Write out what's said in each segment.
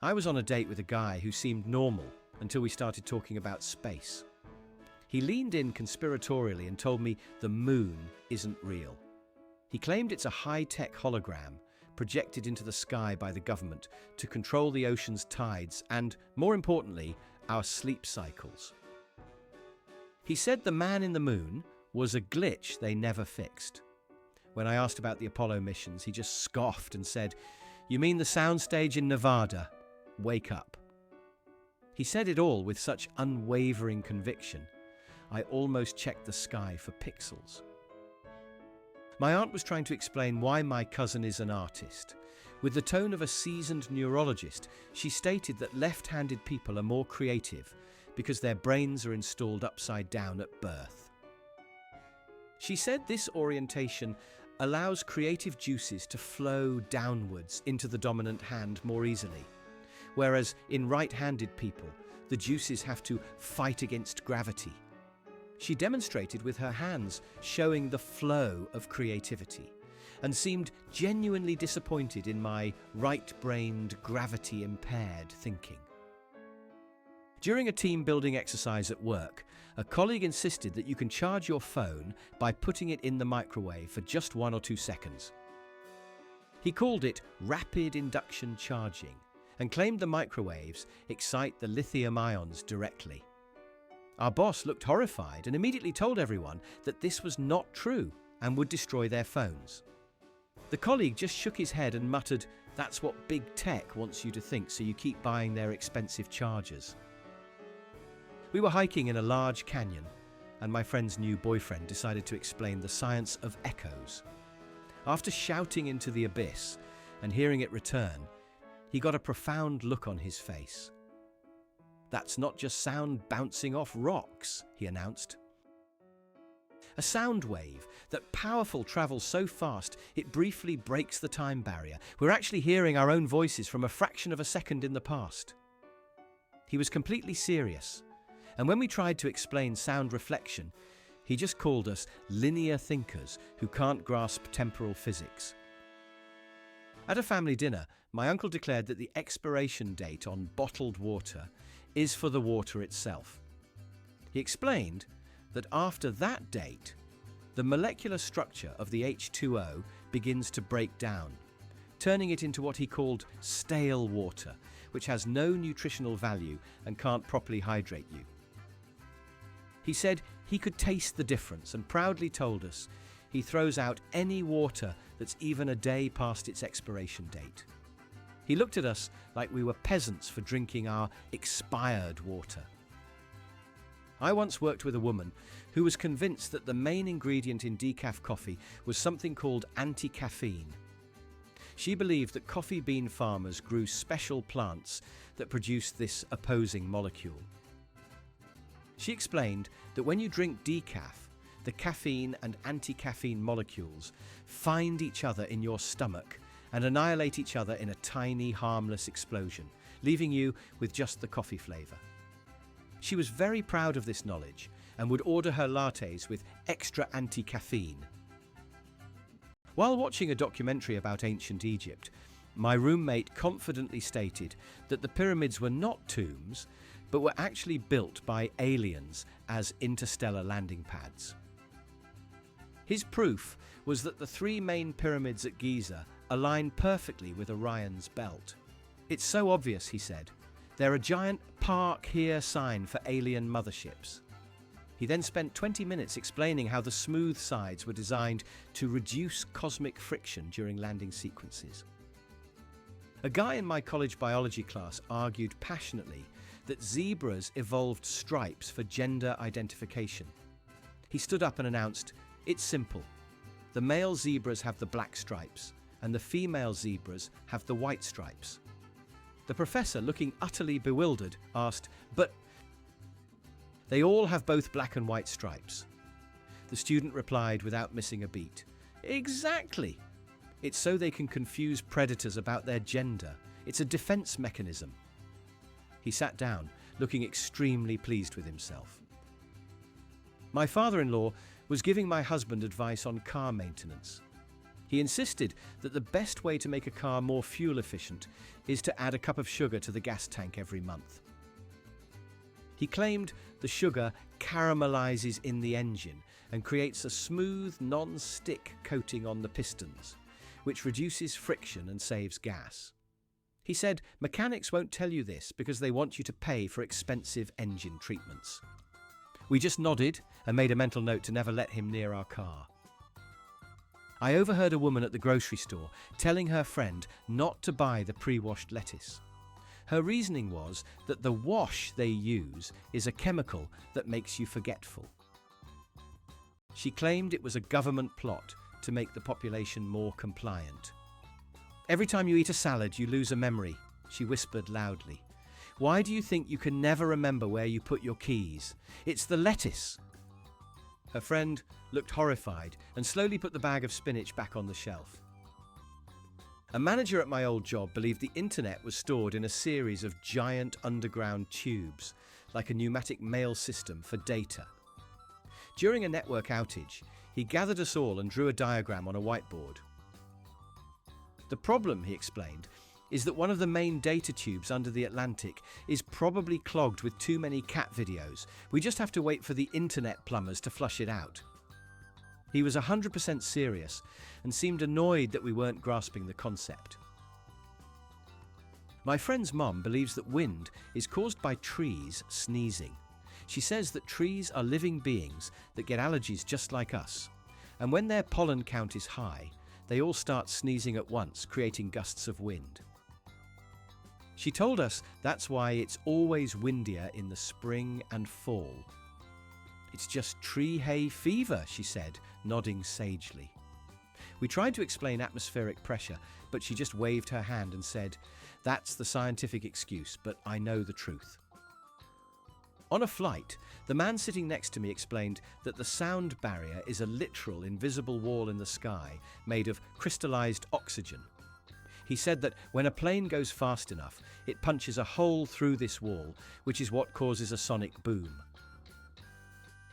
I was on a date with a guy who seemed normal until we started talking about space. He leaned in conspiratorially and told me the moon isn't real. He claimed it's a high-tech hologram projected into the sky by the government to control the ocean's tides and, more importantly, our sleep cycles. He said the man in the moon was a glitch they never fixed. When I asked about the Apollo missions, he just scoffed and said, "You mean the soundstage in Nevada? Wake up." He said it all with such unwavering conviction, I almost checked the sky for pixels. My aunt was trying to explain why my cousin is an artist. With the tone of a seasoned neurologist, she stated that left-handed people are more creative because their brains are installed upside down at birth. She said this orientation allows creative juices to flow downwards into the dominant hand more easily, whereas in right-handed people, the juices have to fight against gravity. She demonstrated with her hands, showing the flow of creativity, and seemed genuinely disappointed in my right-brained, gravity-impaired thinking. During a team-building exercise at work, a colleague insisted that you can charge your phone by putting it in the microwave for just 1 or 2 seconds. He called it rapid induction charging and claimed the microwaves excite the lithium ions directly. Our boss looked horrified and immediately told everyone that this was not true and would destroy their phones. The colleague just shook his head and muttered, "That's what big tech wants you to think, so you keep buying their expensive chargers." We were hiking in a large canyon, and my friend's new boyfriend decided to explain the science of echoes. After shouting into the abyss and hearing it return, he got a profound look on his face. "That's not just sound bouncing off rocks," he announced. A sound wave that powerful travels so fast it briefly breaks the time barrier. We're actually hearing our own voices from a fraction of a second in the past. He was completely serious, and when we tried to explain sound reflection, he just called us linear thinkers who can't grasp temporal physics. At a family dinner, my uncle declared that the expiration date on bottled water is for the water itself. He explained that after that date, the molecular structure of the H2O begins to break down, turning it into what he called stale water, which has no nutritional value and can't properly hydrate you. He said he could taste the difference and proudly told us he throws out any water that's even a day past its expiration date. He looked at us like we were peasants for drinking our expired water. I once worked with a woman who was convinced that the main ingredient in decaf coffee was something called anti-caffeine. She believed that coffee bean farmers grew special plants that produced this opposing molecule. She explained that when you drink decaf, the caffeine and anti-caffeine molecules find each other in your stomach and annihilate each other in a tiny, harmless explosion, leaving you with just the coffee flavour. She was very proud of this knowledge and would order her lattes with extra anti-caffeine. While watching a documentary about ancient Egypt, my roommate confidently stated that the pyramids were not tombs, but were actually built by aliens as interstellar landing pads. His proof was that the 3 main pyramids at Giza align perfectly with Orion's belt. "It's so obvious," he said. "They're a giant park here sign for alien motherships." He then spent 20 minutes explaining how the smooth sides were designed to reduce cosmic friction during landing sequences. A guy in my college biology class argued passionately that zebras evolved stripes for gender identification. He stood up and announced, "It's simple. The male zebras have the black stripes, and the female zebras have the white stripes." The professor, looking utterly bewildered, asked, "But they all have both black and white stripes." The student replied without missing a beat, "Exactly. It's so they can confuse predators about their gender. It's a defense mechanism." He sat down, looking extremely pleased with himself. My father-in-law was giving my husband advice on car maintenance. He insisted that the best way to make a car more fuel efficient is to add a cup of sugar to the gas tank every month. He claimed the sugar caramelizes in the engine and creates a smooth, non-stick coating on the pistons, which reduces friction and saves gas. He said mechanics won't tell you this because they want you to pay for expensive engine treatments. We just nodded and made a mental note to never let him near our car. I overheard a woman at the grocery store telling her friend not to buy the pre-washed lettuce. Her reasoning was that the wash they use is a chemical that makes you forgetful. She claimed it was a government plot to make the population more compliant. Every time you eat a salad, you lose a memory, she whispered loudly. Why do you think you can never remember where you put your keys? It's the lettuce. Her friend looked horrified and slowly put the bag of spinach back on the shelf. A manager at my old job believed the internet was stored in a series of giant underground tubes, like a pneumatic mail system for data. During a network outage, he gathered us all and drew a diagram on a whiteboard. The problem, he explained, is that one of the main data tubes under the Atlantic is probably clogged with too many cat videos. We just have to wait for the internet plumbers to flush it out. He was 100% serious and seemed annoyed that we weren't grasping the concept. My friend's mom believes that wind is caused by trees sneezing. She says that trees are living beings that get allergies just like us, and when their pollen count is high, they all start sneezing at once, creating gusts of wind. She told us that's why it's always windier in the spring and fall. It's just tree hay fever, she said, nodding sagely. We tried to explain atmospheric pressure, but she just waved her hand and said, that's the scientific excuse, but I know the truth. On a flight, the man sitting next to me explained that the sound barrier is a literal invisible wall in the sky made of crystallized oxygen. He said that when a plane goes fast enough, it punches a hole through this wall, which is what causes a sonic boom.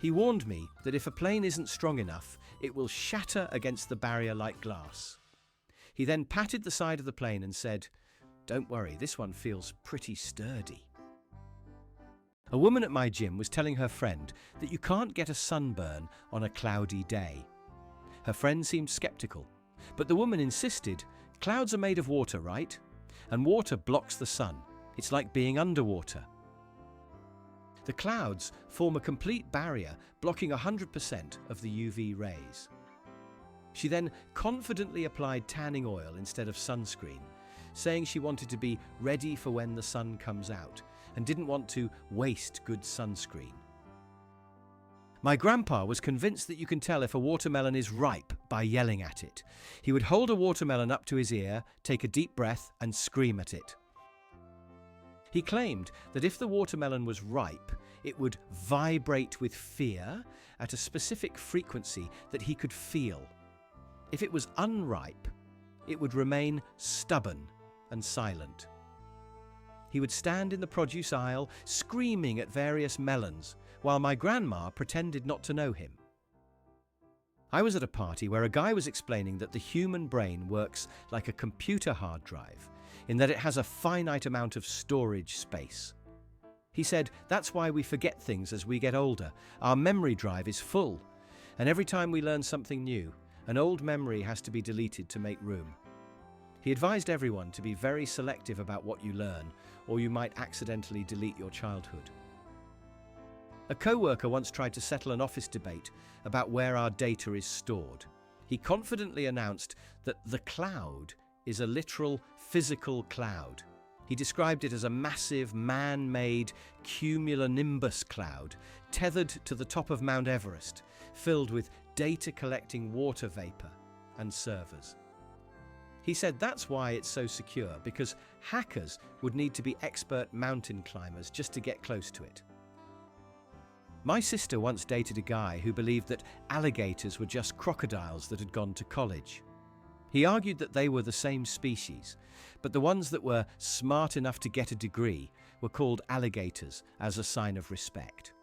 He warned me that if a plane isn't strong enough, it will shatter against the barrier like glass. He then patted the side of the plane and said, "Don't worry, this one feels pretty sturdy." A woman at my gym was telling her friend that you can't get a sunburn on a cloudy day. Her friend seemed skeptical, but the woman insisted, clouds are made of water, right? And water blocks the sun. It's like being underwater. The clouds form a complete barrier, blocking 100% of the UV rays. She then confidently applied tanning oil instead of sunscreen, saying she wanted to be ready for when the sun comes out and didn't want to waste good sunscreen. My grandpa was convinced that you can tell if a watermelon is ripe by yelling at it. He would hold a watermelon up to his ear, take a deep breath, and scream at it. He claimed that if the watermelon was ripe, it would vibrate with fear at a specific frequency that he could feel. If it was unripe, it would remain stubborn and silent. He would stand in the produce aisle, screaming at various melons, while my grandma pretended not to know him. I was at a party where a guy was explaining that the human brain works like a computer hard drive, in that it has a finite amount of storage space. He said that's why we forget things as we get older. Our memory drive is full, and every time we learn something new, an old memory has to be deleted to make room. He advised everyone to be very selective about what you learn, or you might accidentally delete your childhood. A co-worker once tried to settle an office debate about where our data is stored. He confidently announced that the cloud is a literal physical cloud. He described it as a massive man-made cumulonimbus cloud tethered to the top of Mount Everest, filled with data-collecting water vapor and servers. He said that's why it's so secure, because hackers would need to be expert mountain climbers just to get close to it. My sister once dated a guy who believed that alligators were just crocodiles that had gone to college. He argued that they were the same species, but the ones that were smart enough to get a degree were called alligators as a sign of respect.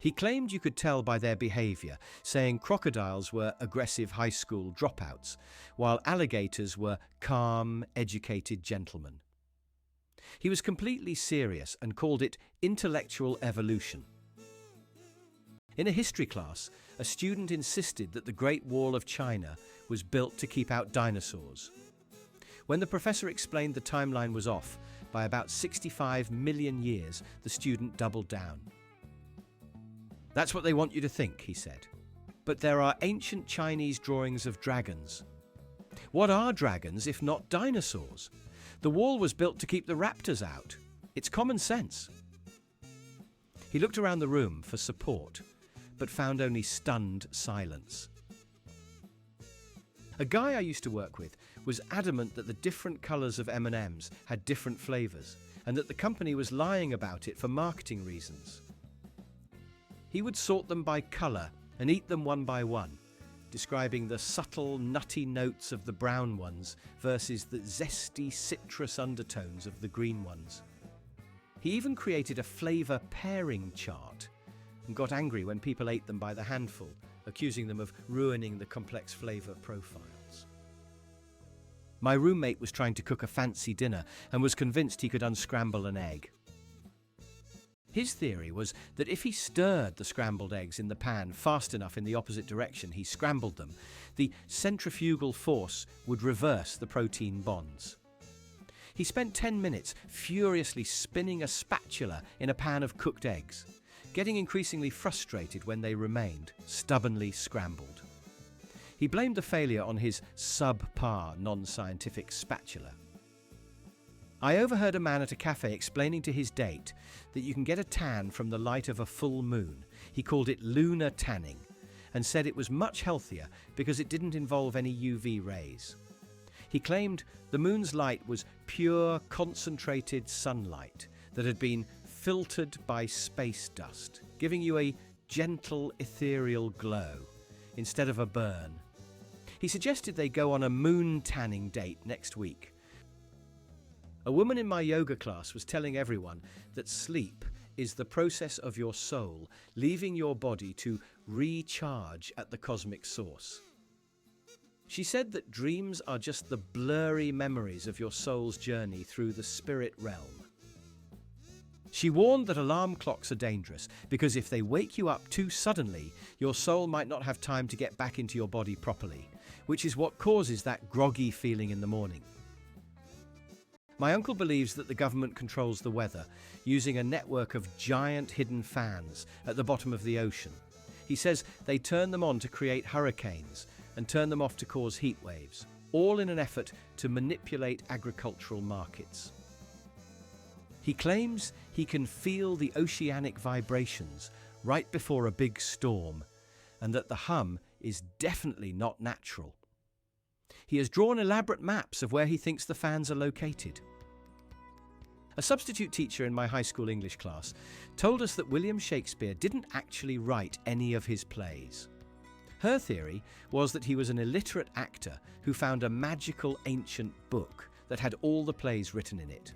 He claimed you could tell by their behavior, saying crocodiles were aggressive high school dropouts, while alligators were calm, educated gentlemen. He was completely serious and called it intellectual evolution. In a history class, a student insisted that the Great Wall of China was built to keep out dinosaurs. When the professor explained the timeline was off by about 65 million years, the student doubled down. "That's what they want you to think," he said. "But there are ancient Chinese drawings of dragons. What are dragons if not dinosaurs? The wall was built to keep the raptors out. It's common sense." He looked around the room for support, but found only stunned silence. A guy I used to work with was adamant that the different colours of M&Ms had different flavours, and that the company was lying about it for marketing reasons. He would sort them by colour and eat them one by one, describing the subtle, nutty notes of the brown ones versus the zesty citrus undertones of the green ones. He even created a flavour pairing chart and got angry when people ate them by the handful, accusing them of ruining the complex flavour profiles. My roommate was trying to cook a fancy dinner and was convinced he could unscramble an egg. His theory was that if he stirred the scrambled eggs in the pan fast enough in the opposite direction he scrambled them, the centrifugal force would reverse the protein bonds. He spent 10 minutes furiously spinning a spatula in a pan of cooked eggs, getting increasingly frustrated when they remained stubbornly scrambled. He blamed the failure on his subpar non-scientific spatula. I overheard a man at a cafe explaining to his date that you can get a tan from the light of a full moon. He called it lunar tanning and said it was much healthier because it didn't involve any UV rays. He claimed the moon's light was pure, concentrated sunlight that had been filtered by space dust, giving you a gentle, ethereal glow instead of a burn. He suggested they go on a moon tanning date next week. A woman in my yoga class was telling everyone that sleep is the process of your soul leaving your body to recharge at the cosmic source. She said that dreams are just the blurry memories of your soul's journey through the spirit realm. She warned that alarm clocks are dangerous because if they wake you up too suddenly, your soul might not have time to get back into your body properly, which is what causes that groggy feeling in the morning. My uncle believes that the government controls the weather using a network of giant hidden fans at the bottom of the ocean. He says they turn them on to create hurricanes and turn them off to cause heat waves, all in an effort to manipulate agricultural markets. He claims he can feel the oceanic vibrations right before a big storm, and that the hum is definitely not natural. He has drawn elaborate maps of where he thinks the fans are located. A substitute teacher in my high school English class told us that William Shakespeare didn't actually write any of his plays. Her theory was that he was an illiterate actor who found a magical ancient book that had all the plays written in it.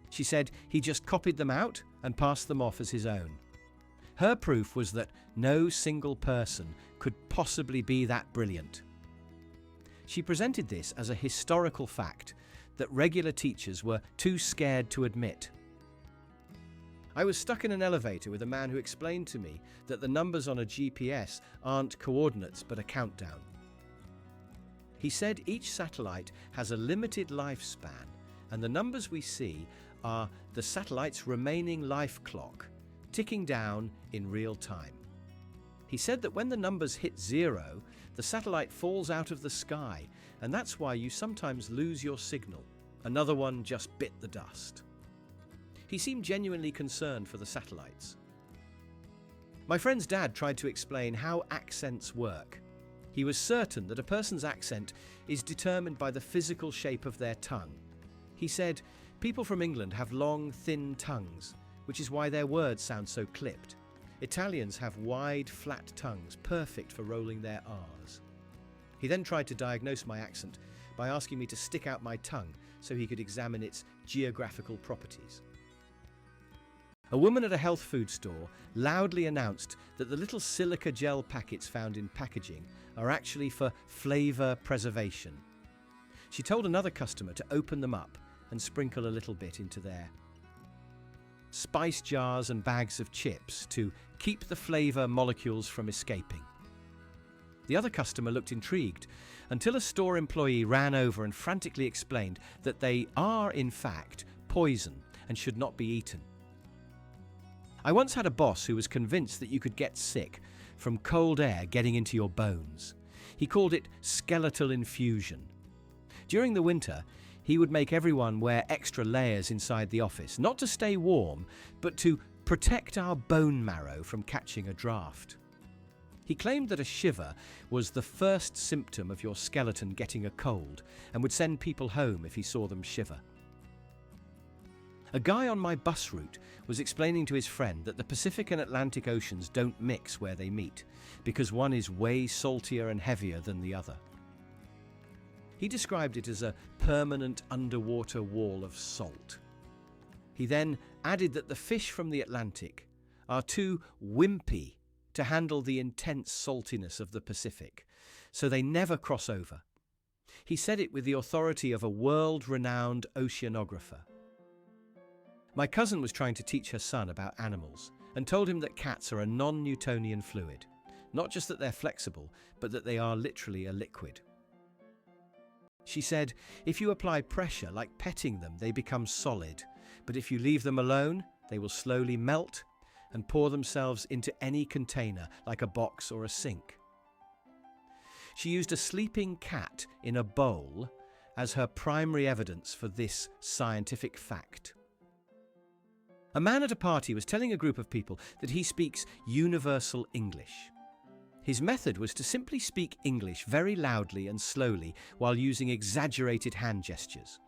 She said he just copied them out and passed them off as his own. Her proof was that no single person could possibly be that brilliant. She presented this as a historical fact that regular teachers were too scared to admit. I was stuck in an elevator with a man who explained to me that the numbers on a GPS aren't coordinates but a countdown. He said each satellite has a limited lifespan, and the numbers we see are the satellite's remaining life clock, ticking down in real time. He said that when the numbers hit 0, the satellite falls out of the sky, and that's why you sometimes lose your signal. Another one just bit the dust. He seemed genuinely concerned for the satellites. My friend's dad tried to explain how accents work. He was certain that a person's accent is determined by the physical shape of their tongue. He said, people from England have long, thin tongues, which is why their words sound so clipped. Italians have wide, flat tongues, perfect for rolling their R's. He then tried to diagnose my accent by asking me to stick out my tongue so he could examine its geographical properties. A woman at a health food store loudly announced that the little silica gel packets found in packaging are actually for flavor preservation. She told another customer to open them up and sprinkle a little bit into their spice jars and bags of chips to keep the flavor molecules from escaping. The other customer looked intrigued until a store employee ran over and frantically explained that they are, in fact, poison and should not be eaten. I once had a boss who was convinced that you could get sick from cold air getting into your bones. He called it skeletal infusion. During the winter, he would make everyone wear extra layers inside the office, not to stay warm, but to protect our bone marrow from catching a draft. He claimed that a shiver was the first symptom of your skeleton getting a cold and would send people home if he saw them shiver. A guy on my bus route was explaining to his friend that the Pacific and Atlantic Oceans don't mix where they meet, because one is way saltier and heavier than the other. He described it as a permanent underwater wall of salt. He then added that the fish from the Atlantic are too wimpy to handle the intense saltiness of the Pacific, so they never cross over. He said it with the authority of a world-renowned oceanographer. My cousin was trying to teach her son about animals and told him that cats are a non-Newtonian fluid. Not just that they're flexible, but that they are literally a liquid. She said, if you apply pressure, like petting them, they become solid. But if you leave them alone, they will slowly melt and pour themselves into any container, like a box or a sink. She used a sleeping cat in a bowl as her primary evidence for this scientific fact. A man at a party was telling a group of people that he speaks universal English. His method was to simply speak English very loudly and slowly while using exaggerated hand gestures.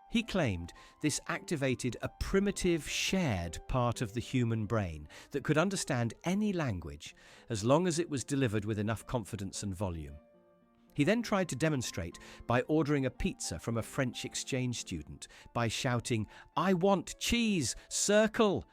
He claimed this activated a primitive, shared part of the human brain that could understand any language as long as it was delivered with enough confidence and volume. He then tried to demonstrate by ordering a pizza from a French exchange student by shouting, "I want cheese, circle,"